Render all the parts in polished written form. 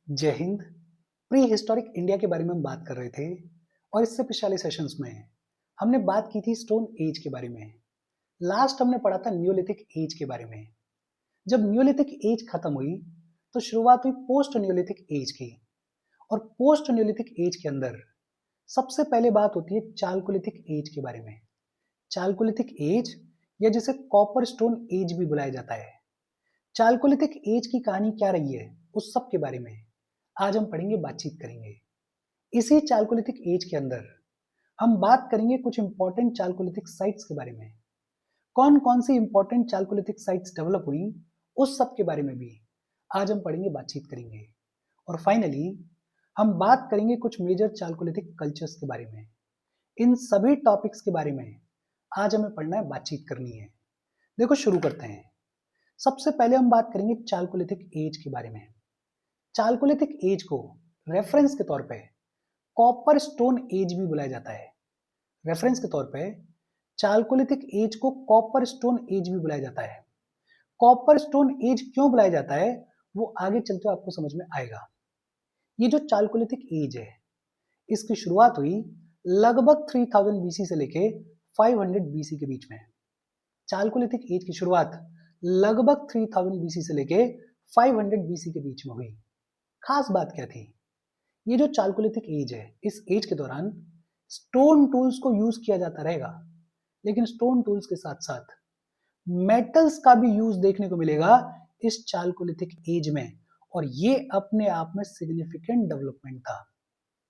जय Hind. Pre historic India के बारे में हम बात कर रहे थे और इससे पिछले सेशंस में हमने बात की थी स्टोन एज के बारे में। लास्ट हमने पढ़ा था न्यूलिथिक एज के बारे में। जब न्यूलिथिक एज खत्म हुई तो शुरुआत हुई पोस्ट न्यूलिथिक एज की। और पोस्ट न्यूलिथिक एज के अंदर सबसे पहले बात होती है चालकोलिथिक एज के बारे में। चालकोलिथिक एज या जिसे कॉपर स्टोन एज भी बुलाया जाता है। चालकोलिथिक एज की कहानी क्या रही है उस सब के बारे में आज हम पढ़ेंगे, बातचीत करेंगे। इसी चालकोलिथिक एज के अंदर हम बात करेंगे कुछ इंपॉर्टेंट चालकोलिथिक साइट्स के बारे में। कौन कौन सी इंपॉर्टेंट चालकोलिथिक साइट्स डेवलप हुई उस सब के बारे में भी आज हम पढ़ेंगे, बातचीत करेंगे। और फाइनली हम बात करेंगे कुछ मेजर चालकोलिथिक कल्चर्स के बारे में। इन सभी टॉपिक्स के बारे में आज हमें पढ़ना है, बातचीत करनी है। देखो शुरू करते हैं। सबसे पहले हम बात करेंगे चालकोलिथिक एज के बारे में। चालकोलिथिक एज को रेफरेंस के तौर पे कॉपर स्टोन एज भी बुलाया जाता है। रेफरेंस के तौर पे चालकोलिथिक एज को कॉपर स्टोन एज भी बुलाया जाता है। कॉपर स्टोन एज क्यों बुलाया जाता है वो आगे चलते आपको समझ में आएगा। ये जो चालकोलिथिक एज है इसकी शुरुआत हुई लगभग 3000 बीसी से लेके 500 बीसी के बीच में। चालकोलिथिक एज की शुरुआत लगभग 3000 बीसी से लेके 500 बीसी के बीच में हुई। खास बात क्या थी? ये जो चालकोलिथिक एज है इस एज के दौरान स्टोन टूल्स को यूज किया जाता रहेगा, लेकिन स्टोन टूल्स के साथ साथ मेटल्स का भी यूज देखने को मिलेगा इस चालकोलिथिक एज में। और ये अपने आप में सिग्निफिकेंट डेवलपमेंट था।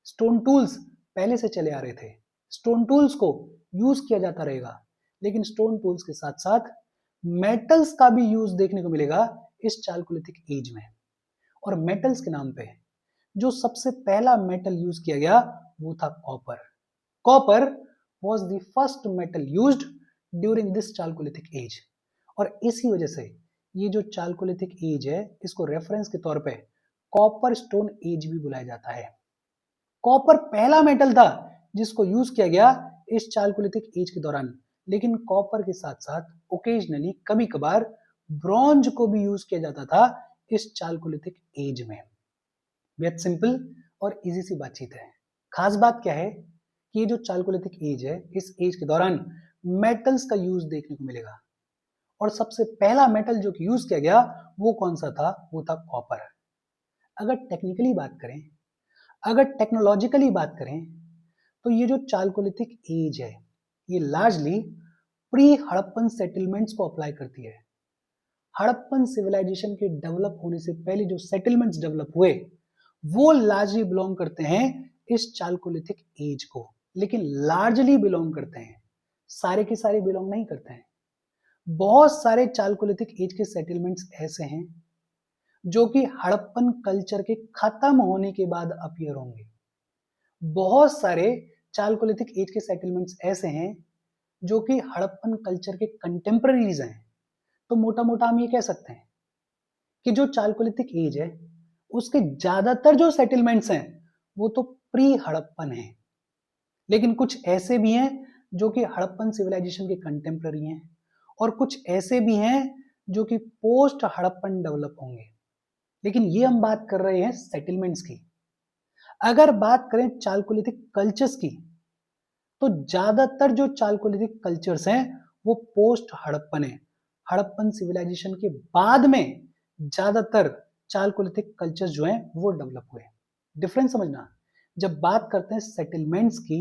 स्टोन टूल्स पहले से चले आ रहे थे, स्टोन टूल्स को यूज किया जाता रहेगा, लेकिन स्टोन टूल्स के साथ साथ मेटल्स का भी यूज देखने को मिलेगा इस चालकोलिथिक एज में। और मेटल्स के नाम पे जो सबसे पहला मेटल यूज किया गया वो था copper. Copper was the first metal used during this Chalcolithic as. और इसी वजह से ये जो चालकोलिथिक एज है इसको रेफरेंस के तौर पे कॉपर स्टोन एज भी बुलाया जाता है। कॉपर पहला मेटल था जिसको यूज किया गया इस चालकोलिथिक एज के दौरान, लेकिन कॉपर के साथ साथ ओकेजनली कभी कभार ब्रॉन्ज को भी यूज किया जाता था इस चालकोलिथिक एज में। बेहद सिंपल और इजी सी बातचीत है। खास बात क्या है कि ये जो चालकोलिथिक एज है इस एज के दौरान मेटल्स का यूज देखने को मिलेगा। और सबसे पहला मेटल जो कि यूज किया गया वो कौन सा था? वो था कॉपर। अगर टेक्निकली बात करें, अगर टेक्नोलॉजिकली बात करें तो ये जो चालकोलिथिक एज है ये लार्जली प्री हड़प्पन सेटलमेंट्स को अप्लाई करती है। हड़प्पन सिविलाइजेशन के डेवलप होने से पहले जो सेटलमेंट्स डेवलप हुए वो लार्जली बिलोंग करते हैं इस चालकोलिथिक एज को, लेकिन लार्जली बिलोंग करते हैं, सारे के सारे बिलोंग नहीं करते हैं। बहुत सारे चालकोलिथिक एज के सेटलमेंट्स ऐसे हैं जो कि हड़प्पन कल्चर के खत्म होने के बाद अपीयर होंगे। बहुत सारे चालकोलिथिक एज के सेटलमेंट्स ऐसे हैं जो कि हड़प्पन कल्चर के कंटेम्पररीज हैं। तो मोटा मोटा हम ये कह सकते हैं कि जो चालकोलिथिक एज है उसके ज्यादातर जो सेटलमेंट्स हैं वो तो प्री हड़प्पन है, लेकिन कुछ ऐसे भी हैं जो कि हड़प्पन सिविलाइजेशन के कंटेम्पररी हैं और कुछ ऐसे भी हैं जो कि पोस्ट हड़प्पन डेवलप होंगे। लेकिन ये हम बात कर रहे हैं सेटलमेंट्स की। अगर बात करें चालकोलिथिक कल्चर्स की तो ज्यादातर जो चालकोलिथिक कल्चर्स हैं वो पोस्ट हड़प्पन है। हड़प्पन सिविलाइजेशन के बाद में ज्यादातर चालकोलिथिक कल्चर्स जो हैं वो डेवलप हुए। डिफरेंस समझना, जब बात करते हैं सेटलमेंट्स की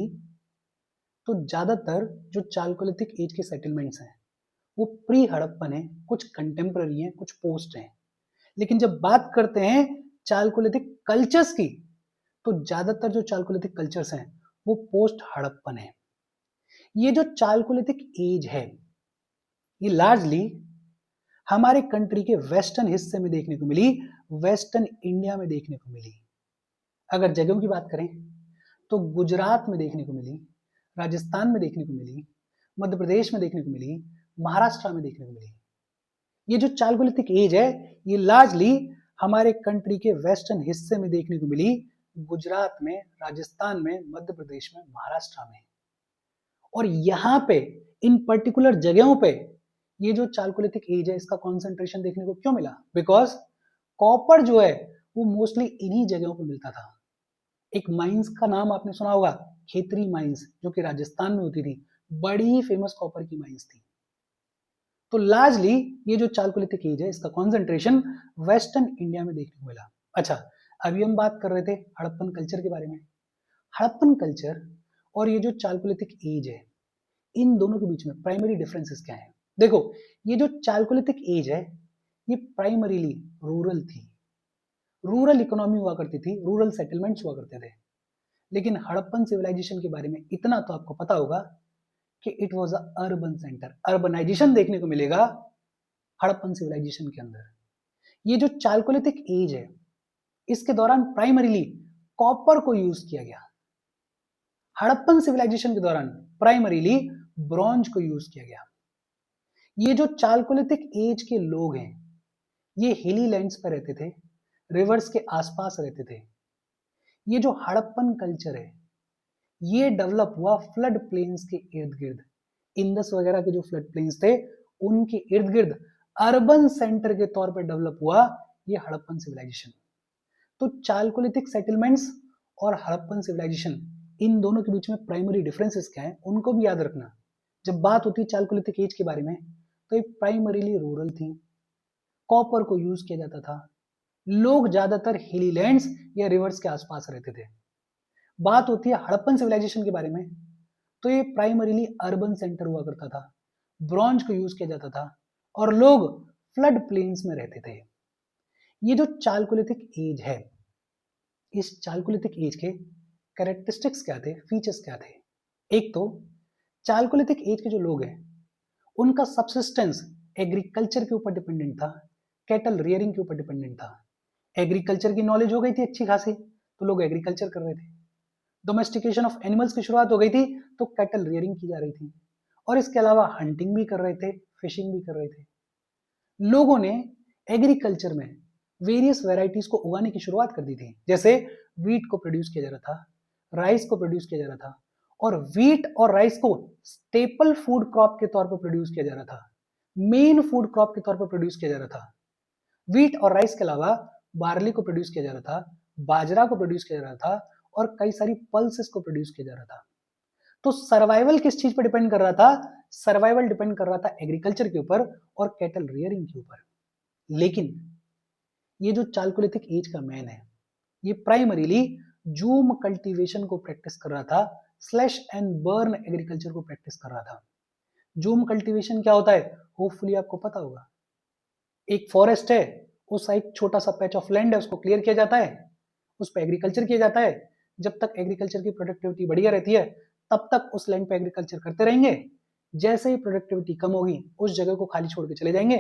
तो ज्यादातर जो चालकोलिथिक एज के सेटलमेंट्स हैं वो प्री हड़प्पन है, कुछ कंटेम्पररी हैं, कुछ पोस्ट हैं। लेकिन जब बात करते हैं चालकोलिथिक कल्चर्स की तो ज्यादातर जो चालकोलिथिक कल्चर्स हैं वो पोस्ट हड़प्पन है। ये जो चालकोलिथिक एज है ये लार्जली हमारे कंट्री के वेस्टर्न हिस्से में देखने को मिली, वेस्टर्न इंडिया में देखने को मिली। अगर जगहों की बात करें तो गुजरात में देखने को मिली, राजस्थान में देखने को मिली, मध्य प्रदेश में देखने को मिली, महाराष्ट्र में देखने को मिली। ये जो चालकोलिथिक एज है ये लार्जली हमारे कंट्री के वेस्टर्न हिस्से में देखने को मिली, गुजरात में, राजस्थान में, मध्य प्रदेश में, महाराष्ट्र में। और यहाँ पे इन पर्टिकुलर जगहों पे ये जो चालकोलिथिक एज है इसका कॉन्सेंट्रेशन देखने को क्यों मिला? बिकॉज कॉपर जो है वो मोस्टली इन्हीं जगहों पे मिलता था। एक माइंस का नाम आपने सुना होगा, खेतरी माइंस, जो कि राजस्थान में होती थी, बड़ी ही फेमस कॉपर की माइंस थी। तो लार्जली ये जो चालकोलिथिक एज है, इसका कॉन्सेंट्रेशन वेस्टर्न इंडिया में देखने को मिला। अच्छा, अभी हम बात कर रहे थे हड़प्पन कल्चर के बारे में। हड़प्पन कल्चर और ये जो चालकोलिथिक एज है, इन दोनों के बीच में प्राइमरी डिफरेंसेस क्या है? देखो, ये जो चालकोलिथिक एज है, ये प्राइमरीली रूरल थी। रूरल इकोनॉमी हुआ करती थी, रूरल सेटलमेंट्स हुआ करते थे। लेकिन हड़प्पन सिविलाइजेशन के बारे में इतना तो आपको पता होगा कि it was a urban centre. Urbanisation देखने को मिलेगा हड़प्पन सिविलाइजेशन के अंदर। ये जो चालकोलिथिक एज है, इसके दौरान प्राइमरीली कॉपर को यूज किया गया। हड़प्पन सिविलाइजेशन के दौरान प्राइमरीली ब्रॉन्ज को यूज किया गया। ये जो चालकोलिथिक एज के लोग हैं, ये हिली लैंड्स पर रहते थे, रिवर्स के आसपास रहते थे। ये जो हड़प्पन कल्चर है, ये डेवलप हुआ फ्लड प्लेन्स के इर्द गिर्द। इंडस वगैरह के जो फ्लड प्लेन्स थे, उनके इर्द गिर्द अर्बन सेंटर के तौर पर डेवलप हुआ ये हड़प्पन सिविलाइजेशन। तो चालकोलिथिक सेटलमेंट्स और हड़प्पन सिविलाइजेशन, इन दोनों के बीच में प्राइमरी डिफरेंसेस क्या है, उनको भी याद रखना। जब बात होती है चालकोलिथिक एज के बारे में, तो ये प्राइमरीली रूरल थी, कॉपर को यूज किया जाता था, लोग ज्यादातर हिली लैंड्स या रिवर्स के आसपास रहते थे। बात होती है हड़प्पन सिविलाइजेशन के बारे में, तो ये प्राइमरीली अर्बन सेंटर हुआ करता था, ब्रॉन्ज को यूज किया जाता था और लोग फ्लड प्लेन्स में रहते थे। ये जो चालकोलिथिक एज है, इस चालकोलिथिक एज के कैरेक्टरिस्टिक्स क्या थे, फीचर्स क्या थे? एक तो चालकोलिथिक एज के जो लोग हैं, उनका सबसिस्टेंस एग्रीकल्चर के ऊपर डिपेंडेंट था, कैटल रियरिंग के ऊपर डिपेंडेंट था। एग्रीकल्चर की नॉलेज हो गई थी अच्छी खासी, तो लोग एग्रीकल्चर कर रहे थे। डोमेस्टिकेशन ऑफ एनिमल्स की शुरुआत हो गई थी, तो कैटल रियरिंग की जा रही थी। और इसके अलावा हंटिंग भी कर रहे थे, फिशिंग भी कर रहे थे। लोगों ने एग्रीकल्चर में वेरियस वेराइटीज को उगाने की शुरुआत कर दी थी। जैसे वीट को प्रोड्यूस किया जा रहा था, राइस को प्रोड्यूस किया जा रहा था, और वीट और राइस को स्टेपल फूड क्रॉप के तौर पर प्रोड्यूस किया जा रहा था, मेन फूड क्रॉप के तौर पर प्रोड्यूस किया जा रहा था। वीट और राइस के अलावा बार्ली को प्रोड्यूस किया जा रहा था, बाजरा को प्रोड्यूस किया जा रहा था, और कई सारी पल्सेस को प्रोड्यूस किया जा रहा था। तो सर्वाइवल किस चीज पर डिपेंड कर रहा था? सर्वाइवल डिपेंड कर रहा था एग्रीकल्चर के ऊपर और कैटल रियरिंग के ऊपर। लेकिन ये जो चालकोलिथिक एज का मैन है, ये प्राइमरीली जूम कल्टीवेशन को प्रैक्टिस कर रहा था, स्लैश एंड बर्न एग्रीकल्चर को प्रैक्टिस कर रहा था। जूम कल्टीवेशन क्या होता है? होपफुली आपको पता होगा। एक फॉरेस्ट है, उसका एक छोटा सा पैच ऑफ लैंड है, उसको क्लियर किया जाता है, उस पर एग्रीकल्चर किया जाता है। जब तक एग्रीकल्चर की प्रोडक्टिविटी बढ़िया रहती है, तब तक उस लैंड पे एग्रीकल्चर करते रहेंगे। जैसे ही प्रोडक्टिविटी कम होगी, उस जगह को खाली छोड़ के चले जाएंगे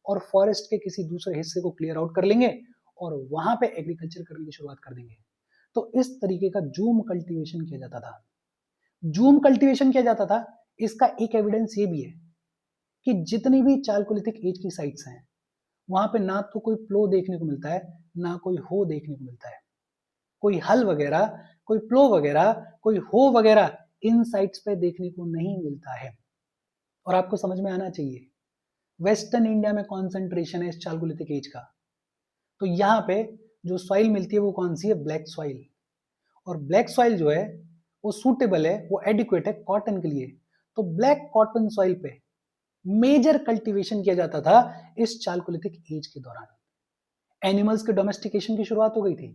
और फॉरेस्ट के किसी दूसरे हिस्से को क्लियर आउट कर लेंगे और वहां पे एग्रीकल्चर करने की शुरुआत कर देंगे। तो इस तरीके का जूम कल्टीवेशन किया जाता था। जूम कल्टीवेशन किया जाता था, इसका एक एविडेंस ये भी है कि जितनी भी चालकोलिथिक एज की साइट्स हैं, वहां पे ना तो कोई प्लो देखने को मिलता है, ना कोई हो देखने को मिलता है। कोई हल वगैरह, कोई प्लो वगैरह, कोई हो वगैरह इन साइट्स पे देखने को नहीं मिलता है। और आपको समझ में आना चाहिए, वेस्टर्न इंडिया में कॉन्सेंट्रेशन है इस चालकोलिथिक एज का। तो यहाँ पे जो सॉइल मिलती है वो कौन सी है? Black soil. और ब्लैक सॉइल जो है वो सूटेबल है, वो एडिक्वेट है कॉटन के लिए। तो ब्लैक कॉटन सॉइल पे मेजर कल्टीवेशन किया जाता था इस चालकोलिथिक एज के दौरान। एनिमल्स के डोमेस्टिकेशन की शुरुआत हो गई थी।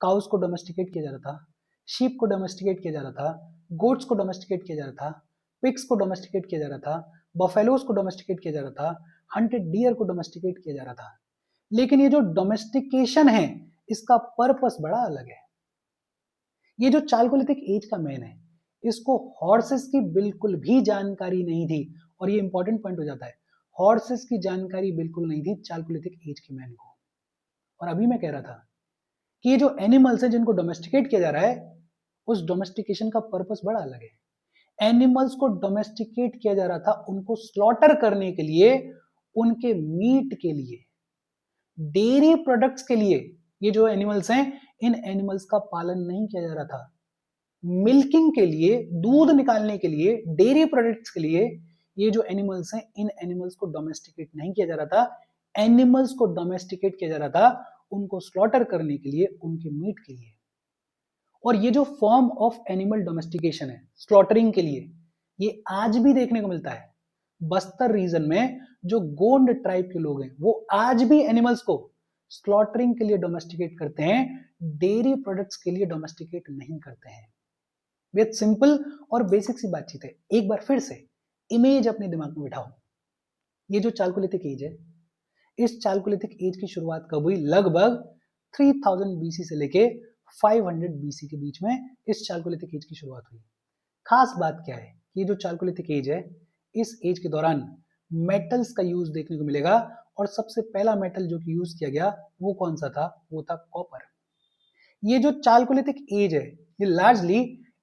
काउस को डोमेस्टिकेट किया जा रहा था, शीप को डोमेस्टिकेट किया जा रहा था, गोट्स को डोमेस्टिकेट किया जा रहा था, पिग्स को डोमेस्टिकेट किया जा रहा था, बफेलोस को डोमेस्टिकेट किया जा रहा था, हंटेड डियर को डोमेस्टिकेट किया जा रहा था। लेकिन ये जो डोमेस्टिकेशन है, इसका पर्पस बड़ा अलग है। ये जो चालकोलिथिक एज का मैन है, इसको हॉर्सेस की बिल्कुल भी जानकारी नहीं थी। और ये इंपॉर्टेंट पॉइंट हो जाता है, हॉर्सेस की जानकारी बिल्कुल नहीं थी चालकोलिथिक एज के मैन को। और अभी मैं कह रहा था कि ये जो एनिमल्स है जिनको डोमेस्टिकेट किया जा रहा है, उस डोमेस्टिकेशन का पर्पस बड़ा अलग है। एनिमल्स को डोमेस्टिकेट किया जा रहा था उनको स्लॉटर करने के लिए, उनके मीट के लिए, डेयरी प्रोडक्ट्स के लिए। ये जो एनिमल्स हैं, इन एनिमल्स का पालन नहीं किया जा रहा था। मिल्किंग के लिए, दूध निकालने के लिए, डेयरी प्रोडक्ट्स के लिए ये जो एनिमल्स हैं, इन एनिमल्स को डोमेस्टिकेट नहीं किया जा रहा था। एनिमल्स को डोमेस्टिकेट किया जा रहा था उनको स्लॉटर करने के लिए, उनके मीट के लिए। और ये जो फॉर्म ऑफ एनिमल डोमेस्टिकेशन है स्लॉटरिंग के लिए, ये आज भी देखने को मिलता है। बस्तर रीजन में जो गोंड ट्राइब के लोग हैं वो आज भी एनिमल्स को स्लॉटरिंग के लिए डोमेस्टिकेट करते हैं, डेयरी प्रोडक्ट्स के लिए डोमेस्टिकेट नहीं करते हैं। बहुत सिंपल और बेसिक सी बातचीत है। एक बार फिर से इमेज अपने दिमाग में बिठाओ। ये जो चालकोलिथिक एज है, इस चालकोलिथिक एज की शुरुआत कब हुई? लगभग 3000 बीसी से लेके 500 बीसी के बीच में इस चालकोलिथिक एज की शुरुआत हुई। खास बात क्या है? ये जो चालकोलिथिक एज है, इस एज के दौरान मेटल्स का यूज देखने को मिलेगा, और सबसे पहला मेटल जो कि यूज किया गया वो कौन सा था? वो था कॉपर। ये जो चालकोलिथिक एज है, ये लार्जली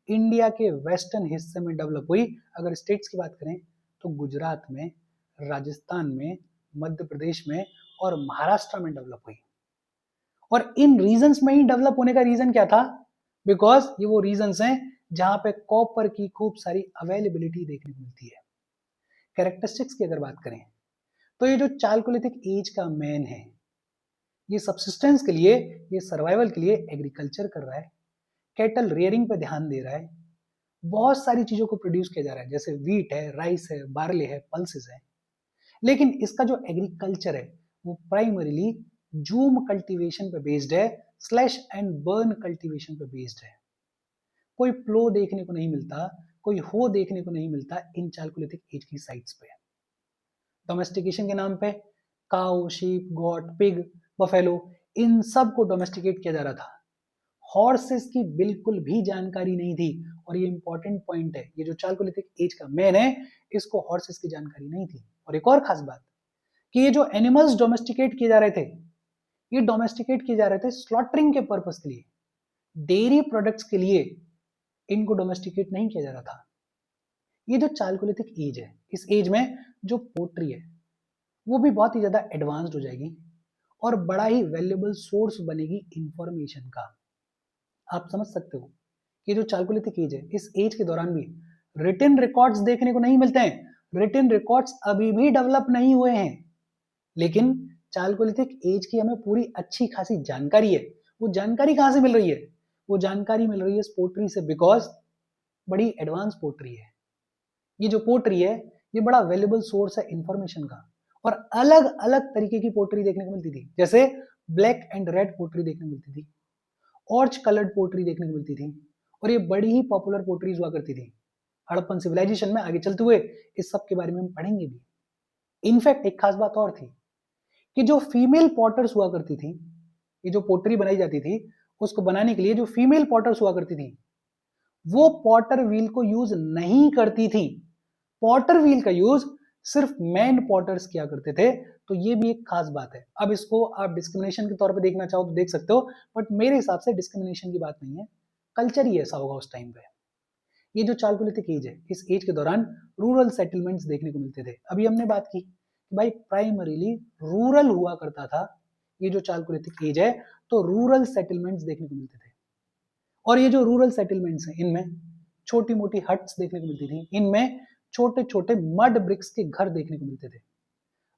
इंडिया के वेस्टर्न हिस्से में डेवलप हुई। अगर स्टेट्स की बात करें तो गुजरात में, राजस्थान में, मध्य प्रदेश में और महाराष्ट्र में डेवलप हुई। और इन रीजन्स में ही डेवलप होने का रीजन क्या था? बिकॉज ये वो रीजन्स हैं जहां पे कॉपर की खूब सारी अवेलेबिलिटी देखने को मिलती है। कैरेक्टरिस्टिक्स की अगर बात करें तो ये जो चालकोलिथिक एज का मैन है, ये सब्सिस्टेंस के लिए, ये सर्वाइवल के लिए एग्रीकल्चर कर रहा है, कैटल रेयरिंग पे ध्यान दे रहा है, बहुत सारी चीजों को प्रोड्यूस किया जा रहा है, जैसे वीट है, राइस है, बार्ले है, पल्सेस है। लेकिन इसका जो एग्रीकल्चर है वो प्राइमरीली जूम कल्टीवेशन पे बेस्ड है, स्लैश एंड बर्न कल्टीवेशन पे बेस्ड है। कोई प्लो देखने को नहीं मिलता, कोई हो देखने को नहीं मिलता इन चालकोलिथिक एज की साइट्स पे। डोमेस्टिकेशन के नाम पे cow, sheep, goat, pig, buffalo, इन सब को डोमेस्टिकेट किया जा रहा था। हॉर्सेस की बिल्कुल भी जानकारी नहीं थी, और ये इंपॉर्टेंट पॉइंट है। ये जो चालकोलिथिक एज का मैन है, इसको हॉर्सेस की जानकारी नहीं थी। और एक और खास बात कि ये जो एनिमल्स डोमेस्टिकेट किए जा रहे थे, ये डोमेस्टिकेट किए जा रहे थे स्लॉटरिंग के पर्पस के लिए, डेयरी प्रोडक्ट्स के लिए इनको डोमेस्टिकेट नहीं किया जा रहा था। ये जो चालकोलिथिक एज है, इस एज में जो पोट्री है वो भी बहुत ही ज्यादा एडवांस्ड हो जाएगी और बड़ा ही वैल्यूएबल सोर्स बनेगी इंफॉर्मेशन का। आप समझ सकते हो कि जो चालकोलिथिक एज है, इस एज के दौरान भी रिटन रिकॉर्ड्स देखने को नहीं मिलते हैं। रिटन रिकॉर्ड्स अभी भी डेवलप नहीं हुए हैं, लेकिन चालकोलिथिक एज की हमें पूरी अच्छी खासी जानकारी है। वो जानकारी कहां से मिल रही है? वो जानकारी मिल रही है इस पोट्री से, बिकॉज बड़ी एडवांस पोट्री है। ये जो पोट्री है, ये बड़ा वैल्यूएबल सोर्स है इंफॉर्मेशन का। और अलग अलग तरीके की पोट्री देखने को मिलती थी, जैसे ब्लैक एंड रेड पोट्री देखने को मिलती थी, ऑर्च कलर्ड पोट्री देखने को मिलती थी, और ये बड़ी ही पॉपुलर पोट्रीज हुआ करती थी। हड़प्पन सिविलाइजेशन में आगे चलते हुए इस सब के बारे में हम पढ़ेंगे भी। इनफैक्ट एक खास बात और थी कि जो फीमेल पॉटर्स हुआ करती थी, ये जो पोट्री बनाई जाती थी, उसको बनाने के लिए जो फीमेल पॉटर्स हुआ करती थी, वो पॉटर व्हील को यूज नहीं करती थी। पॉटर व्हील का यूज सिर्फ मैन पॉटर्स किया करते थे। तो ये भी एक खास बात है। अब इसको आप डिस्क्रिमिनेशन के तौर पे देखना चाहो तो देख सकते हो, बट मेरे हिसाब से डिस्क्रिमिनेशन की बात नहीं है, कल्चर ही ऐसा होगा उस टाइम पे। ये जो चालकोलिथिक एज है, इस एज के दौरान रूरल सेटलमेंट्स देखने को मिलते थे। अभी हमने बात की कि भाई प्राइमरीली रूरल हुआ करता था। ये जो चालकोलिथिक एज है, तो रूरल सेटलमेंट्स देखने को मिलते थे। और ये जो रूरल सेटलमेंट्स हैं, इनमें छोटी मोटी हट्स देखने को मिलती थी, इनमें छोटे छोटे मड ब्रिक्स के घर देखने को मिलते थे।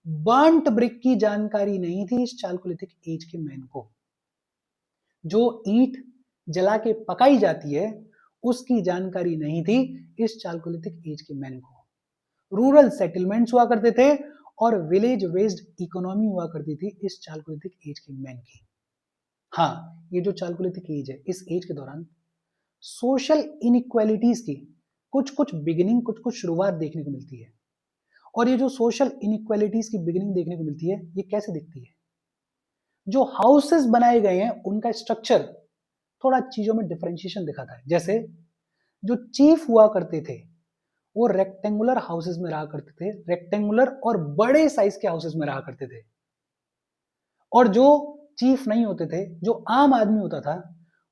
बर्न्ट ब्रिक की जानकारी नहीं थी इस चालकोलिथिक एज के मैन को। जो ईंट जला के पकाई जाती है, उसकी जानकारी नहीं थी इस चालकोलिथिक एज के मैन को। रूरल सेटलमेंट्स हुआ करते थे और विलेज बेस्ड इकोनॉमी हुआ करती थी इस चालकोलिथिक एज के मैन की। हाँ, ये जो चालकोलिथिक एज है, इस एज के दौरान सोशल इनइक्वालिटीज की कुछ कुछ बिगिनिंग, कुछ कुछ शुरुआत देखने को मिलती है। और ये जो सोशल इनइक्वालिटीज की बिगिनिंग देखने को मिलती है, ये कैसे दिखती है? जो हाउसेस बनाए गए हैं, उनका स्ट्रक्चर थोड़ा चीजों में डिफरेंशिएशन दिखाता है। जैसे जो चीफ हुआ करते थे, वो रेक्टेंगुलर हाउसेस में रहा करते थे, रेक्टेंगुलर और बड़े साइज के हाउसेस में रहा करते थे। और जो चीफ नहीं होते थे, जो आम आदमी होता था,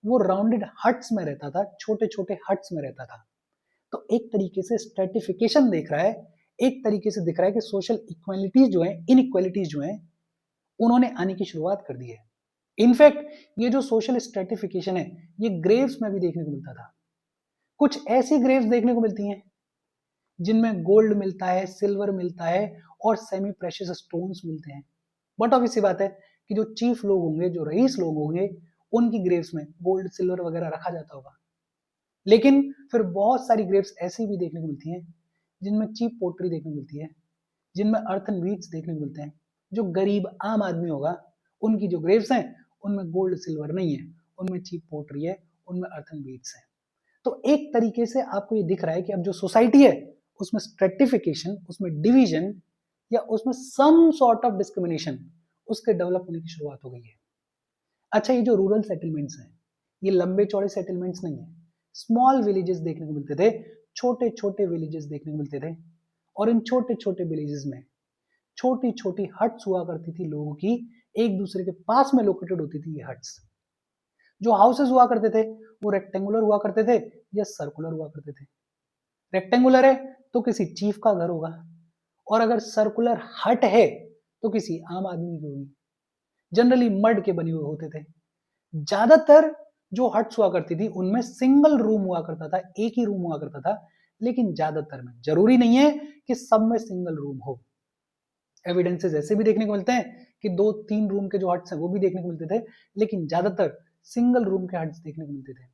वो राउंडेड हट्स में रहता था, छोटे छोटे हट्स में रहता था। तो एक तरीके से स्ट्रेटिफिकेशन देख रहा है, एक तरीके से दिख रहा है कि सोशल इक्वालिटीज जो है, इनइक्वालिटीज जो है, उन्होंने आने की शुरुआत कर दी है। इनफैक्ट ये जो सोशल स्ट्रेटिफिकेशन है, ये ग्रेव्स में भी देखने को मिलता था। कुछ ऐसी ग्रेव्स देखने को मिलती हैं जिनमें गोल्ड मिलता है, सिल्वर मिलता है और सेमी प्रेशियस स्टोन्स मिलते हैं। बट ऑब्वियस सी बात है कि जो चीफ लोग होंगे, जो रईस लोग होंगे, उनकी ग्रेव्स में गोल्ड सिल्वर वगैरह रखा जाता होगा। लेकिन फिर बहुत सारी ग्रेव्स ऐसी भी देखने को मिलती हैं जिनमें चीप पोट्री देखने को मिलती है, जिनमें अर्थन बीट्स देखने को मिलते हैं। जो गरीब आम आदमी होगा, उनकी जो ग्रेव्स हैं उनमें गोल्ड सिल्वर नहीं है, उनमें चीप पोट्री है, उनमें अर्थन बीट्स है। तो एक तरीके से आपको ये दिख रहा है कि अब जो सोसाइटी है उसमें स्ट्रेटिफिकेशन, उसमें डिवीजन या उसमें सम सॉर्ट ऑफ डिस्क्रिमिनेशन उसके डेवलप होने की शुरुआत हो गई है। अच्छा, ये जो रूरल सेटलमेंट्स हैं, ये लंबे चौड़े सेटलमेंट्स नहीं है, स्मॉल विलेजेस देखने को मिलते थे, छोटे छोटे विलेजेस देखने को मिलते थे। और इन छोटे छोटे विलेजेस में छोटी छोटी हट्स हुआ करती थी लोगों की, एक दूसरे के पास में लोकेटेड होती थी ये हट्स। जो हाउसेस हुआ करते थे वो रेक्टेंगुलर हुआ करते थे या सर्कुलर हुआ करते थे। रेक्टेंगुलर है तो किसी चीफ का घर होगा, और अगर सर्कुलर हट है तो किसी आम आदमी की होगी। जनरली मड के बने हुए होते थे। ज्यादातर जो हट्स हुआ करती थी उनमें सिंगल रूम हुआ करता था, एक ही रूम हुआ करता था। लेकिन ज्यादातर में, जरूरी नहीं है कि सब में सिंगल रूम हो। एविडेंसेस ऐसे भी देखने को मिलते हैं कि 2-3 रूम के जो हट्स हैं वो भी देखने को मिलते थे, लेकिन ज्यादातर सिंगल रूम के हट्स देखने को मिलते थे।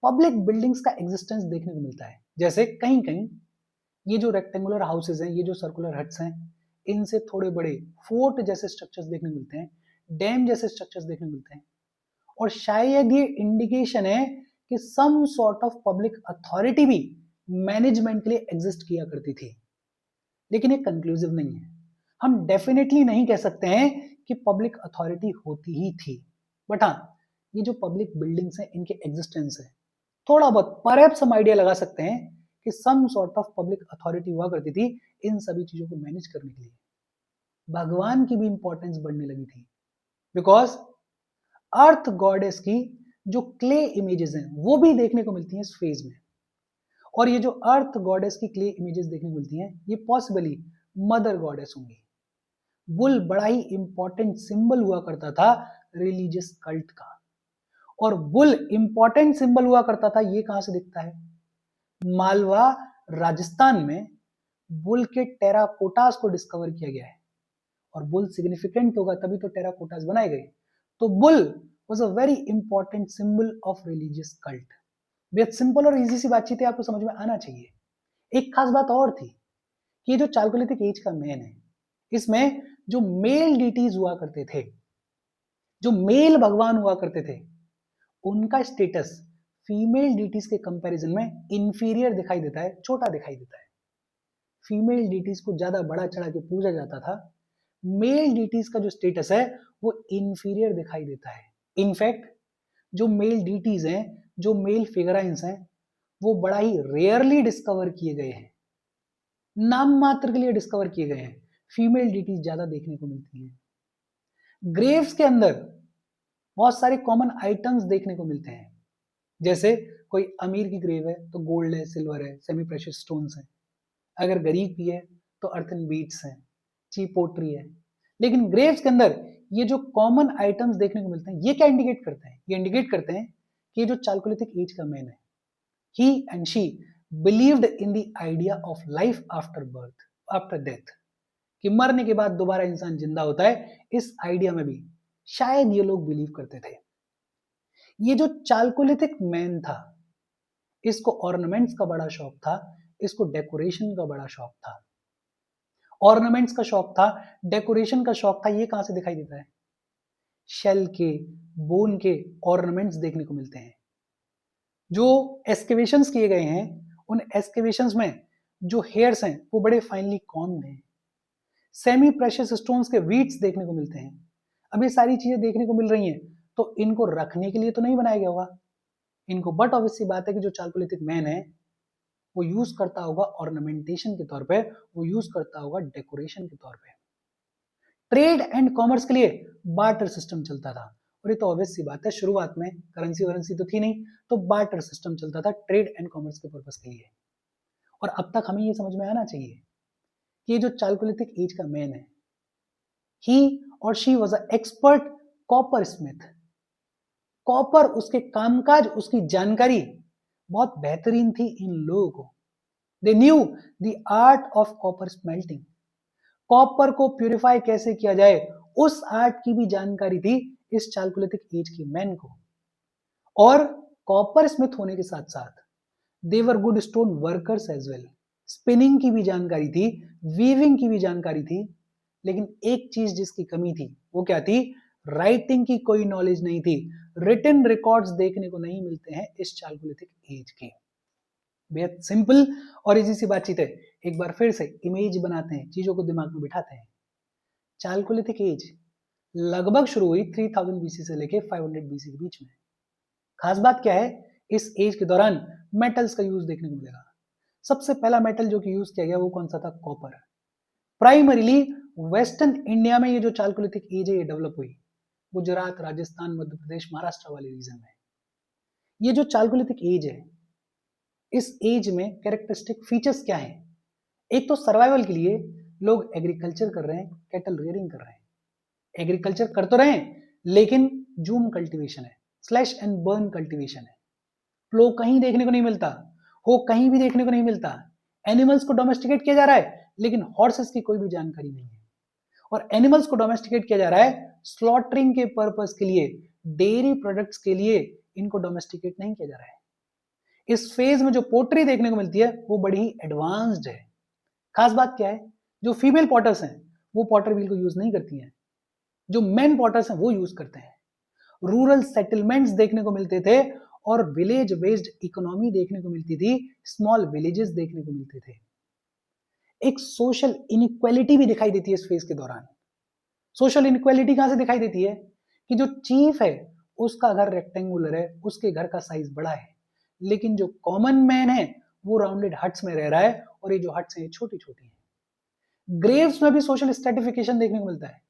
पब्लिक बिल्डिंग्स का एग्जिस्टेंस देखने को मिलता है, जैसे कहीं कहीं ये जो रेक्टेंगुलर हाउसेज हैं, ये जो सर्कुलर हट्स हैं, इनसे थोड़े बड़े फोर्ट जैसे स्ट्रक्चर्स देखने को मिलते हैं, डैम जैसे स्ट्रक्चर्स देखने को मिलते हैं। और शायद ये इंडिकेशन है कि some sort of public authority भी मैनेजमेंट के लिए एग्जिस्ट किया करती थी। लेकिन ये कंक्लूसिव नहीं है। हम डेफिनेटली नहीं कह सकते हैं कि पब्लिक अथॉरिटी होती ही थी, बट हाँ, ये जो पब्लिक बिल्डिंग्स हैं इनके एग्जिस्टेंस है, थोड़ा बहुत परहैप्स हम आइडिया लगा सकते हैं कि some sort of public authority हुआ करती थी इन सभी चीजों को मैनेज करने के लिए। भगवान की भी इंपॉर्टेंस बढ़ने लगी थी, बिकॉज अर्थ गॉडेस की जो क्ले इमेजेस हैं वो भी देखने को मिलती हैं इस फेज में। और ये जो अर्थ गॉडेस की क्ले इमेजेस देखने को मिलती हैं, ये पॉसिबली मदर गॉडेस होंगी। बुल बड़ा ही इंपॉर्टेंट सिंबल हुआ करता था रिलीजियस कल्ट का। और बुल इंपॉर्टेंट सिंबल हुआ करता था, ये कहां से दिखता है? मालवा राजस्थान में बुल के टेराकोटास को डिस्कवर किया गया है। और बुल सिग्निफिकेंट होगा तभी तो टेराकोटास बनाए गए। तो bull was a very important symbol of religious cult. बेहद सिंपल और इजी सी बातचीत है, आपको समझ में आना चाहिए। एक खास बात और थी कि ये जो चालकोलिथिक एज का मैन है, इसमें जो मेल डीटीज हुआ करते थे, जो मेल भगवान हुआ करते थे, उनका स्टेटस फीमेल डीटीज के कंपैरिजन में इंफीरियर दिखाई देता है, छोटा दिखाई देता है। फीमेल डीटीज को ज्यादा बड़ा चढ़ा के पूजा जाता था, मेल डीटीज का जो स्टेटस है वो इंफीरियर दिखाई देता है। इनफैक्ट जो मेल डीटीज हैं, जो मेल फिगराइंस हैं, वो बड़ा ही रेयरली डिस्कवर किए गए हैं, नाम मात्र के लिए डिस्कवर किए गए हैं। फीमेल डीटीज ज्यादा देखने को मिलती हैं। ग्रेव्स के अंदर बहुत सारे कॉमन आइटम्स देखने को मिलते हैं, जैसे कोई अमीर की ग्रेव है तो गोल्ड है, सिल्वर है, सेमी प्रेशियस स्टोन्स है। अगर गरीब की है तो अर्थन बीट्स हैं, चीप पोट्री है। लेकिन ग्रेव्स के अंदर ये जो कॉमन आइटम्स देखने को मिलते हैं, ये क्या इंडिकेट करते हैं? ये इंडिकेट करते हैं कि ये जो चालकोलिथिक एज का मैन है, he and she believed in the idea of life after birth, after death, कि मरने के बाद दोबारा इंसान जिंदा होता है, इस आइडिया में भी शायद ये लोग बिलीव करते थे। ये जो चालकोलिथिक मैन था, इसको ऑर्नामेंट्स का बड़ा शौक था, इसको डेकोरेशन का बड़ा शौक था। ऑर्नामेंट्स का शौक था, डेकोरेशन का शौक था। ये कहां से दिखाई देता है? शेल के, बोन के ऑर्नामेंट्स देखने को मिलते हैं। जो एक्सकेवेशंस किए गए हैं, उन एक्सकेवेशंस में जो हेयर्स हैं वो बड़े फाइनली कॉन्ड हैं। सेमी प्रेशियस स्टोन्स के वीट्स देखने को मिलते हैं। अब ये सारी चीजें देखने को मिल रही हैं, तो इनको रखने के लिए तो नहीं बनाया गया होगा इनको, बट ऑब्वियस सी बात है कि जो चालकोलिथिक मैन है वो यूज करता होगा ऑर्नामेंटेशन के तौर पे, वो यूज करता होगा डेकोरेशन के तौर पे। ट्रेड एंड कॉमर्स के लिए बार्टर सिस्टम चलता था, और ये तो ऑब्वियस सी बात है, शुरुआत में करेंसी वरेंसी तो थी नहीं, तो बार्टर सिस्टम चलता था ट्रेड एंड कॉमर्स के पर्पस के लिए। और अब तक हमें ये समझ में आना चाहिए कि ये जो चालकोलिथिक एज का मैन है, ही और she was a expert copper Smith. Copper, उसके कामकाज, उसकी जानकारी बहुत बेहतरीन थी इन लोगों को। They knew the art of copper smelting. Copper को प्यूरिफाई कैसे किया जाए उस आर्ट की भी जानकारी थी इस चालकोलिथिक एज के मैन को। और कॉपर स्मिथ होने के साथ साथ they were good stone workers as well. Spinning की भी जानकारी थी, वीविंग की भी जानकारी थी, लेकिन एक चीज जिसकी कमी थी वो क्या थी? राइटिंग की कोई नॉलेज नहीं थी। रिटन रिकॉर्ड्स देखने को नहीं मिलते हैं इस चालकोलिथिक एज के। बेहद सिंपल और इजी सी बातचीत है। एक बार फिर से इमेज बनाते हैं, चीजों को दिमाग में बिठाते हैं। चालकोलिथिक एज लगभग शुरू हुई 3000 बीसी से लेके 500 बीसी के बीच में। खास बात क्या है? इस एज के दौरान मेटल्स का यूज देखने को मिलेगा। सबसे पहला मेटल जो कि यूज किया गया वो कौन सा था? कॉपर। प्राइमरीली वेस्टर्न इंडिया में ये जो चालकोलिथिक एज है ये डेवलप हुई, गुजरात, राजस्थान, मध्य प्रदेश, महाराष्ट्र वाले रीजन में। ये जो चालकोलिथिक एज है, इस एज में कैरेक्टरिस्टिक फीचर्स क्या है? एक तो सर्वाइवल के लिए लोग एग्रीकल्चर कर रहे हैं, कैटल रियरिंग कर रहे हैं। एग्रीकल्चर कर तो रहे हैं, लेकिन जूम कल्टीवेशन है, स्लैश एंड बर्न कल्टीवेशन है। फ्लो कहीं देखने को नहीं मिलता, हो कहीं भी देखने को नहीं मिलता। एनिमल्स को डोमेस्टिकेट किया जा रहा है, लेकिन हॉर्सेस की कोई भी जानकारी नहीं है। और एनिमल्स को डोमेस्टिकेट किया जा रहा है स्लॉटरिंग के पर्पस के लिए, डेयरी प्रोडक्ट्स के लिए इनको डोमेस्टिकेट नहीं किया जा रहा है। इस फेज में जो पोट्री देखने को मिलती है वो बड़ी ही एडवांस्ड है। खास बात क्या है? जो फीमेल पॉटर्स हैं वो पॉटर व्हील को यूज नहीं करती हैं, जो मेन पॉटर्स हैं वो यूज करते हैं। रूरल सेटलमेंट्स देखने को मिलते थे और विलेज बेस्ड इकोनॉमी देखने को मिलती थी, स्मॉल विलेजेस देखने को मिलते थे। एक सोशल इनइक्वालिटी भी दिखाई देती है इस फेज के दौरान। सोशल इनइक्वालिटी कहां से दिखाई देती है? कि जो चीफ है उसका घर रेक्टेंगुलर है, उसके घर का साइज बड़ा है, लेकिन जो कॉमन मैन है वो राउंडेड हट्स में रह रहा है, और ये जो हट्स हैं छोटी छोटी हैं। ग्रेव्स में भी सोशल स्ट्रेटिफिकेशन देखने को मिलता है।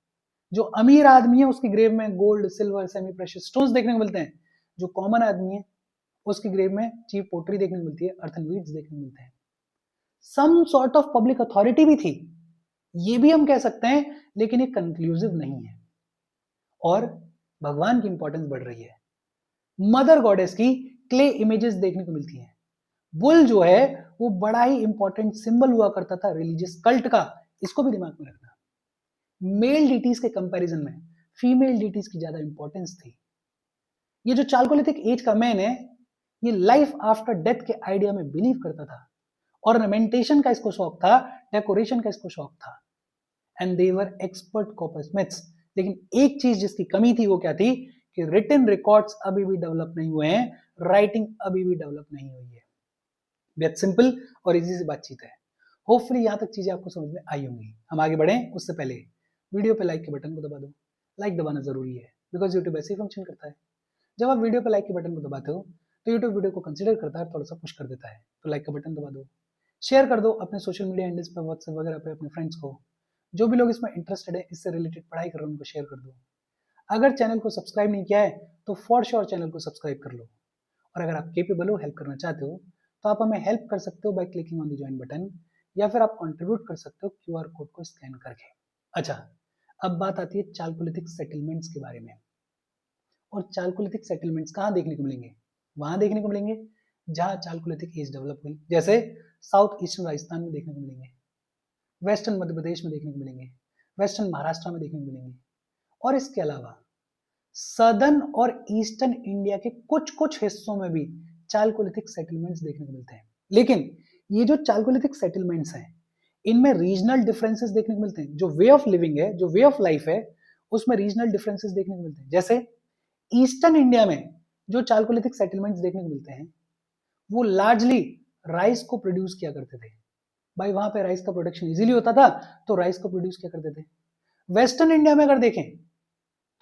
जो अमीर आदमी है उसकी ग्रेव में gold, silver, semi precious stones देखने को मिलते हैं। जो कॉमन आदमी है उसकी ग्रेव में चीप पोट्री देखने को मिलती है, अर्थन वीड्स देखने को मिलते हैं। Some sort of public authority भी थी, ये भी हम कह सकते हैं, लेकिन ये कंक्लूसिव नहीं है। और भगवान की इंपॉर्टेंस बढ़ रही है। मदर गॉडेस की क्ले इमेजेस देखने को मिलती हैं। बुल जो है वो बड़ा ही इंपॉर्टेंट सिंबल हुआ करता था रिलीजियस कल्ट का, इसको भी दिमाग में रखना। मेल डिटीज के कंपैरिजन में फीमेल डिटीज की ज्यादा इंपॉर्टेंस थी। ये जो चालकोलिथिक एज का मैन है ये लाइफ आफ्टर डेथ के आइडिया में बिलीव करता था। ऑर्नामेंटेशन का इसको शौक था, डेकोरेशन का इसको शौक था, एंड दे वर एक्सपर्ट कॉपरस्मिथ्स। लेकिन एक चीज जिसकी कमी थी वो क्या थी? कि रिटन रिकॉर्ड्स अभी भी डेवलप नहीं हुए हैं, राइटिंग अभी भी डेवलप नहीं हुई है। बेहद सिंपल और इजी सी बातचीत है। होपफुली यहां तक चीजें आपको समझ में आई होंगी। हम आगे बढ़े उससे पहले वीडियो पे लाइक के बटन को दबा दो। लाइक दबाना जरूरी है, बिकॉज यूट्यूब ऐसे ही फंक्शन करता है। जब आप वीडियो पे लाइक के बटन को दबाते हो तो यूट्यूब वीडियो को कंसिडर करता है, थोड़ा सा पुश कर देता है। तो लाइक का बटन दबा दो, शेयर कर दो अपने सोशल मीडिया हैंडल्स पे, व्हाट्सएप वगैरह पे अपने फ्रेंड्स को। जो भी लोग इसमें इंटरेस्टेड है, इससे रिलेटेड पढ़ाई कर रहे हैं, उनको शेयर कर दो। अगर चैनल को सब्सक्राइब नहीं किया है तो फॉर श्योर चैनल को सब्सक्राइब कर लो। और अगर आप केपेबल हो, हेल्प करना चाहते हो, तो आप हमें हेल्प कर सकते हो by clicking on the join button, या फिर आप कंट्रीब्यूट कर सकते हो क्यूआर कोड को स्कैन करके। अच्छा, अब बात आती है चालकोलिथिक सेटलमेंट्स के बारे में। और चालकोलिथिक सेटलमेंट्स कहाँ देखने को मिलेंगे? वहां देखने को मिलेंगे जहां चालकोलिथिक एज डेवलप हुई, जैसे साउथ ईस्टर्न राजस्थान में देखने को मिलेंगे, वेस्टर्न मध्य प्रदेश में देखने को मिलेंगे, वेस्टर्न महाराष्ट्र में देखने को मिलेंगे, और इसके अलावा सदर्न और ईस्टर्न इंडिया के कुछ कुछ हिस्सों में भी चालकोलिथिक सेटलमेंट्स देखने को मिलते हैं। लेकिन ये जो चालकोलिथिक सेटलमेंट्स हैं इनमें रीजनल डिफरेंसेस देखने को मिलते हैं। जो वे ऑफ लिविंग है, जो वे ऑफ लाइफ है, उसमें रीजनल डिफरेंसेस देखने को मिलते हैं। जैसे ईस्टर्न इंडिया में जो चालकोलिथिक सेटलमेंट्स देखने को मिलते हैं वो लार्जली राइस को प्रोड्यूस किया करते थे। भाई वहां पे राइस का प्रोडक्शन इजीली होता था, तो राइस को प्रोड्यूस किया करते थे। वेस्टर्न इंडिया में अगर देखें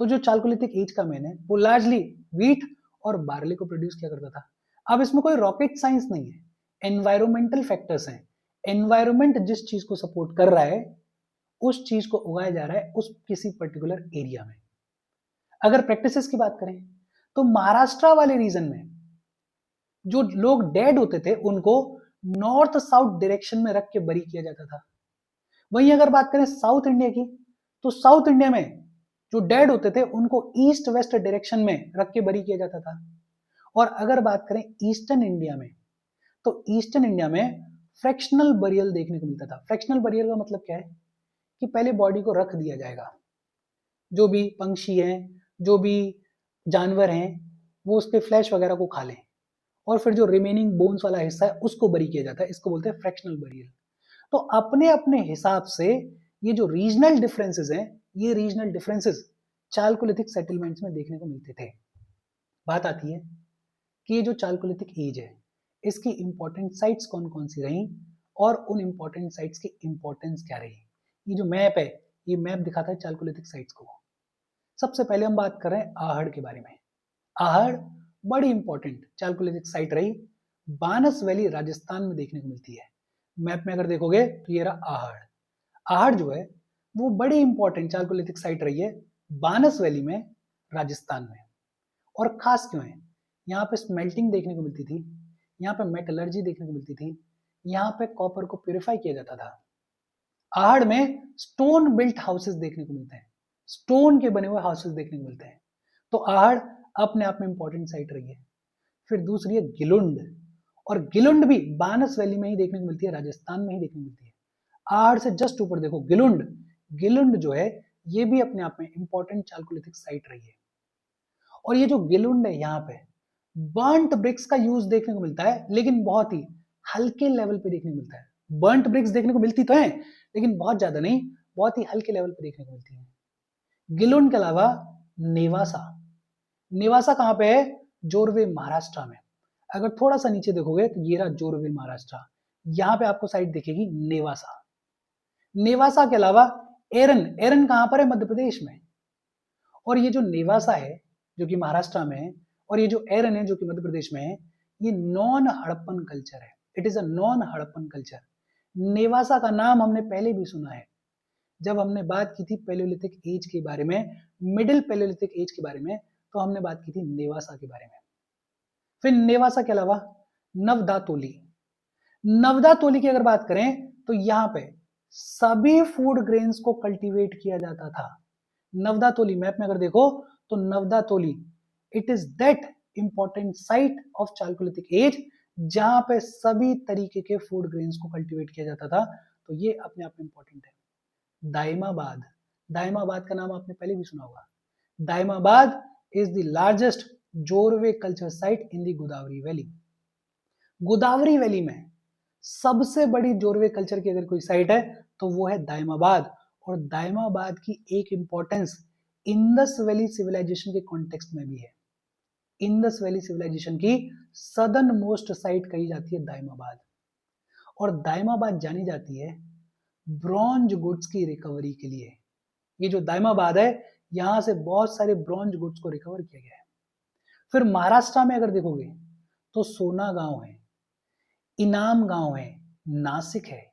तो जो चालकोलिथिक एज का मैन है वो लार्जली व्हीट और बार्ली को प्रोड्यूस किया करता था। अब इसमें कोई रॉकेट साइंस नहीं है, एनवायरमेंटल फैक्टर्स हैं। एनवायरमेंट जिस चीज को सपोर्ट कर रहा है उस चीज को उगाया जा रहा है उस किसी पर्टिकुलर एरिया में। अगर प्रैक्टिसेस की बात करें तो महाराष्ट्र वाले रीजन में जो लोग डेड होते थे उनको नॉर्थ साउथ डायरेक्शन में रख के बरी किया जाता था। वहीं अगर बात करें साउथ इंडिया की, तो साउथ इंडिया में जो डेड होते थे उनको ईस्ट वेस्ट डायरेक्शन में रख के बरी किया जाता था। और अगर बात करें ईस्टर्न इंडिया में, तो ईस्टर्न इंडिया में फ्रैक्शनल बरियल देखने को मिलता था। फ्रैक्शनल बरियल का मतलब क्या है? कि पहले बॉडी को रख दिया जाएगा, जो भी पंछी हैं, जो भी जानवर हैं, वो उसके फ्लैश वगैरह को खा लें, और फिर जो रिमेनिंग बोन्स वाला हिस्सा है उसको बरी किया जाता है। इसको बोलते हैं फ्रैक्शनल बरियल। तो अपने अपने हिसाब से ये जो रीजनल डिफरेंसेस हैं, ये रीजनल डिफरेंसेस चालकोलिथिक सेटलमेंट्स में देखने को मिलते थे। बात आती है कि ये जो चालकोलिथिक एज है, इसकी इंपॉर्टेंट साइट्स कौन कौन सी रही और उन इंपॉर्टेंट साइट्स की इंपॉर्टेंस क्या रही। ये जो मैप है, ये मैप दिखाता है चालकोलिथिक साइट्स को। सबसे पहले हम बात कर रहे हैं आहड़ के बारे में। आहड़ बड़ी इंपॉर्टेंट चालकोलिथिक साइट रही, बानस वैली राजस्थान में देखने को मिलती है। मैप में अगर देखोगे तो ये रहा आहड़। आहड़ जो है वो बड़ी इंपॉर्टेंट चालकोलिथिक साइट रही है बानस वैली में, राजस्थान में। और खास क्यों है? यहाँ पे स्मेल्टिंग देखने को मिलती थी, यहाँ पे मेटलर्जी देखने को मिलती थी, यहाँ पे कॉपर को प्यूरिफाई किया जाता था। आहड़ में स्टोन बिल्ट हाउसेस देखने को मिलते हैं, स्टोन के बने हुए हाउसेस देखने को मिलते हैं। तो आहड़ अपने आप में इंपॉर्टेंट साइट रही है। फिर दूसरी है गिलुंड, और गिलुंड भी बानस वैली में ही देखने को मिलती है, राजस्थान में ही देखने को मिलती है। आहड़ से जस्ट ऊपर देखो गिलुंड, गिलुंड जो है ये भी अपने आप में इंपॉर्टेंट चालकोलिथिक साइट रही है। और ये जो गिलुंड है, यहाँ पे बर्न्ट ब्रिक्स का यूज देखने को मिलता है, लेकिन बहुत ही हल्के लेवल पे देखने को मिलता है। बर्न्ट ब्रिक्स देखने को मिलती तो है, लेकिन बहुत ज्यादा नहीं, बहुत ही हल्के लेवल पे देखने को मिलती है। गिलुंड के अलावा नेवासा, नेवासा कहाँ पे है? जोरवे, महाराष्ट्र में। अगर थोड़ा सा नीचे देखोगे तो ये रहा जोरवे, महाराष्ट्र। यहाँ पे आपको साइट दिखेगी नेवासा। नेवासा के अलावा एरन, एरन कहाँ पर है? मध्य प्रदेश में। और ये जो नेवासा है जो कि महाराष्ट्र में है, और ये जो एरन है जो कि मध्य प्रदेश में है, ये नॉन हड़प्पन कल्चर है। It is a non Harappan culture. Nevasa का नाम हमने पहले भी सुना है, जब हमने बात की थी पैलियोलिथिक एज के बारे में, मिडिल पैलियोलिथिक एज के बारे में, तो हमने बात की थी नेवासा के बारे में। फिर नेवासा के अलावा नवदातोली, नवदातोली की अगर बात करें तो यहाँ पे सभी फूड ग्रेन्स को कल्टीवेट किया जाता था। नवदातोली मैप में अगर देखो तो Navdatoli, it is that important site of chalcolithic age जहां पे सभी तरीके के फूड ग्रेन्स को कल्टीवेट किया जाता था। तो ये अपने आप में इंपॉर्टेंट है। दाइमाबाद, दाइमाबाद का नाम आपने पहले भी सुना होगा। Daimabad is the largest Jorwe culture site in the Godavari valley. Godavari valley में सबसे बड़ी जोरवे कल्चर की अगर कोई साइट है तो वो है दाइमाबाद। और दाइमाबाद की एक इंपॉर्टेंस इंडस वैली सिविलाइजेशन के कॉन्टेक्स्ट में भी है। इंडस वैली सिविलाइजेशन की सदर्न मोस्ट साइट कही जाती है दाइमाबाद। और दाइमाबाद जानी जाती है ब्रॉन्ज गुड्स की रिकवरी के लिए। ये जो दाइमाबाद है, यहां से बहुत सारे ब्रॉन्ज गुड्स को रिकवर किया गया है। फिर महाराष्ट्र में अगर देखोगे तो सोना गांव है, इनाम गांव है, नासिक है।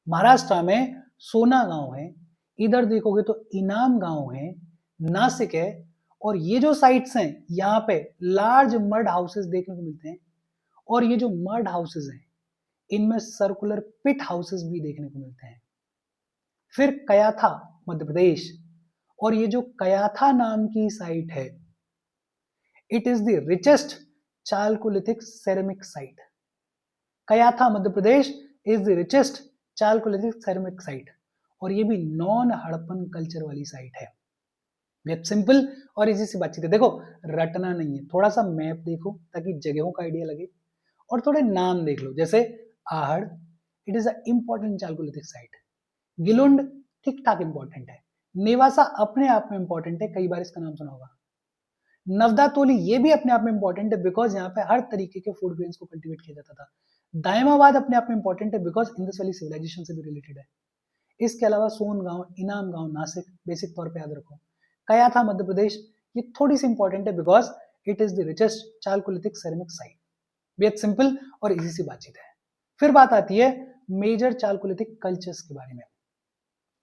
महाराष्ट्र में सोना गांव है, इधर देखोगे तो इनाम गांव है, नासिक है। और ये जो साइट्स हैं यहाँ पे लार्ज मड हाउसेस देखने को मिलते हैं। और ये जो मड हाउसेस हैं इनमें सर्कुलर पिट हाउसेस भी देखने को मिलते हैं। फिर कयाथा, मध्य प्रदेश, और ये जो कयाथा नाम की साइट है, it is the richest chalcolithic ceramic site. Kayatha Madhya Pradesh is the richest chalcolithic ceramic site, और ये भी नॉन हड़प्पन कल्चर वाली साइट है। बहुत सिंपल और इजी सी बातचीत है। देखो रटना नहीं है, थोड़ा सा मैप देखो ताकि जगहों का आइडिया लगे, और थोड़े नाम देख लो। जैसे Ahar, it is a important Chalcolithic site. Gilund ठीक ठाक इंपॉर्टेंट है। नेवासा अपने आप में इंपॉर्टेंट है, कई बार इसका नाम सुना होगा। नवदातोली ये भी अपने आप में इंपॉर्टेंट है बिकॉज यहाँ पे हर तरीके के फूड ग्रेन्स को कल्टीवेट किया जाता था। दाइमाबाद अपने आप में इंपॉर्टेंट है बिकॉज इंडस वैली सिविलाइजेशन से भी रिलेटेड है। इसके अलावा सोन गांव, इनाम गांव, नासिक बेसिक तौर पे याद रखो। कयाथा मध्य प्रदेश, ये थोड़ी सी इंपॉर्टेंट है because it is the richest chalcolithic ceramic site. बेहद सिंपल और इजी सी बातचीत है। फिर बात आती है मेजर चालकोलिथिक कल्चर्स के बारे में।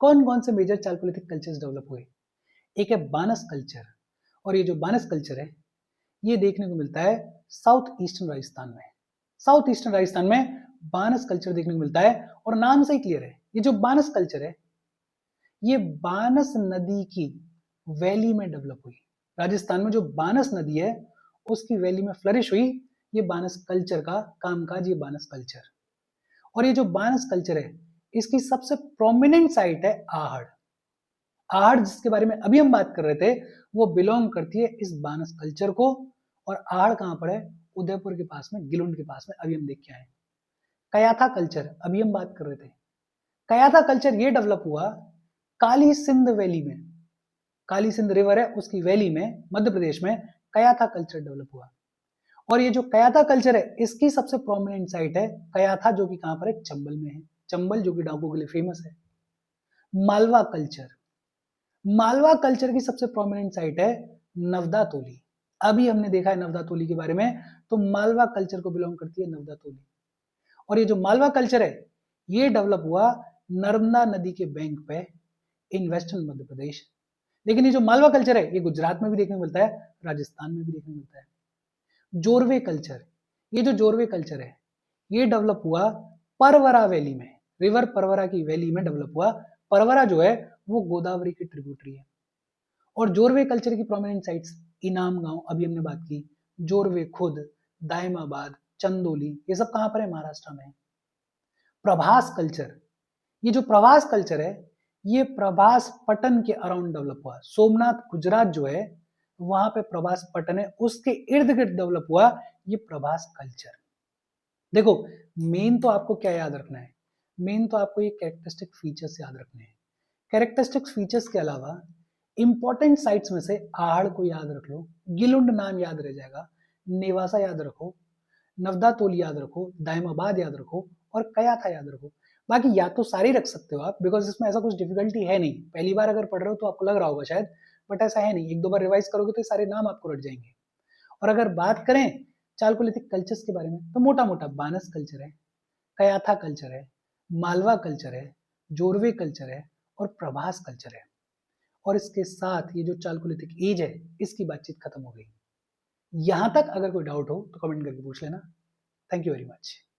कौन कौन से मेजर चालकोलिथिक कल्चर्स डेवलप हुए? एक है बानस कल्चर, और ये जो बानस कल्चर है ये देखने को मिलता है साउथ ईस्टर्न राजस्थान में। साउथ ईस्टर्न राजस्थान में बानस कल्चर देखने को मिलता है, और नाम से ही क्लियर है, ये जो बानस कल्चर है ये बानस नदी की वैली में डेवलप हुई। राजस्थान में जो बानस नदी है उसकी वैली में फ्लरिश हुई ये बानस कल्चर का कामकाज, ये बानस कल्चर। और ये जो बानस कल्चर है इसकी सबसे प्रोमिनेंट साइट है आहड़। आहड़ जिसके बारे में अभी हम बात कर रहे थे वो बिलोंग करती है इस बानस कल्चर को। और आहड़ कहाँ पर है? उदयपुर के पास में, गिलुंड के पास में, अभी हम देख के आए। कयाथा कल्चर अभी हम बात कर रहे थे। कयाथा कल्चर ये डेवलप हुआ काली सिंध वैली में, काली सिंध रिवर है उसकी वैली में, मध्य प्रदेश में कयाथा कल्चर डेवलप हुआ। और ये जो कयाथा कल्चर है इसकी सबसे प्रोमिनेंट साइट है कयाथा, जो कि कहां पर है? चंबल में है। चंबल जो कि डाकू के लिए फेमस है। मालवा कल्चर, मालवा कल्चर की सबसे प्रोमिनेंट साइट है नवदा तोली। अभी हमने देखा है नवदा तोली के बारे में, तो मालवा कल्चर को बिलोंग करती है नवदा तोली। और ये जो मालवा कल्चर है ये डेवलप हुआ नर्मदा नदी के बैंक पे इन वेस्टर्न मध्य प्रदेश। लेकिन ये जो मालवा कल्चर है ये गुजरात में भी देखने को मिलता है, राजस्थान में भी देखने को मिलता है। जोरवे कल्चर, ये जो जोरवे कल्चर है ये डेवलप हुआ परवरा वैली में, रिवर परवरा की वैली में डेवलप हुआ। परवरा जो है वो गोदावरी की ट्रिब्यूटरी है। और जोरवे कल्चर की प्रोमिनेंट साइट्स इनाम गांव, अभी हमने बात की, जोरवे खुद, दायमाबाद, चंदोली, ये सब कहां पर है? महाराष्ट्र में है। प्रभास कल्चर, ये जो प्रभास कल्चर है ये प्रभास पटन के अराउंड डेवलप हुआ। सोमनाथ गुजरात जो है वहां पे प्रभास पटन है, उसके इर्द गिर्द डेवलप हुआ ये प्रभास कल्चर। देखो, मेन तो आपको क्या याद रखना है? मेन तो आपको ये कैरेक्टरिस्टिक फीचर्स याद रखने हैं। कैरेक्टरिस्टिक फीचर्स के अलावा इंपॉर्टेंट साइट्स में से आहड़ को याद रख लो, गिलुंड नाम याद रह जाएगा, नेवासा याद रखो, नवदा तोली याद रखो, दायमाबाद याद रखो और कयाथा याद रखो। बाकी या तो सारी रख सकते हो आप, बिकॉज इसमें ऐसा कुछ डिफिकल्टी है नहीं। पहली बार अगर पढ़ रहे हो तो आपको लग रहा होगा शायद, बट ऐसा है नहीं। एक दो बार रिवाइज करोगे तो ये सारे नाम आपको रट जाएंगे। और अगर बात करें चालकोलिथिक कल्चर्स के बारे में तो मोटा मोटा बानस कल्चर है, कयाथा कल्चर है, मालवा कल्चर है, जोरवे कल्चर है और प्रभास कल्चर है। और इसके साथ ये जो चालकोलिथिक एज है इसकी बातचीत खत्म हो गई। यहां तक अगर कोई डाउट हो तो कमेंट करके पूछ लेना। Thank you very much.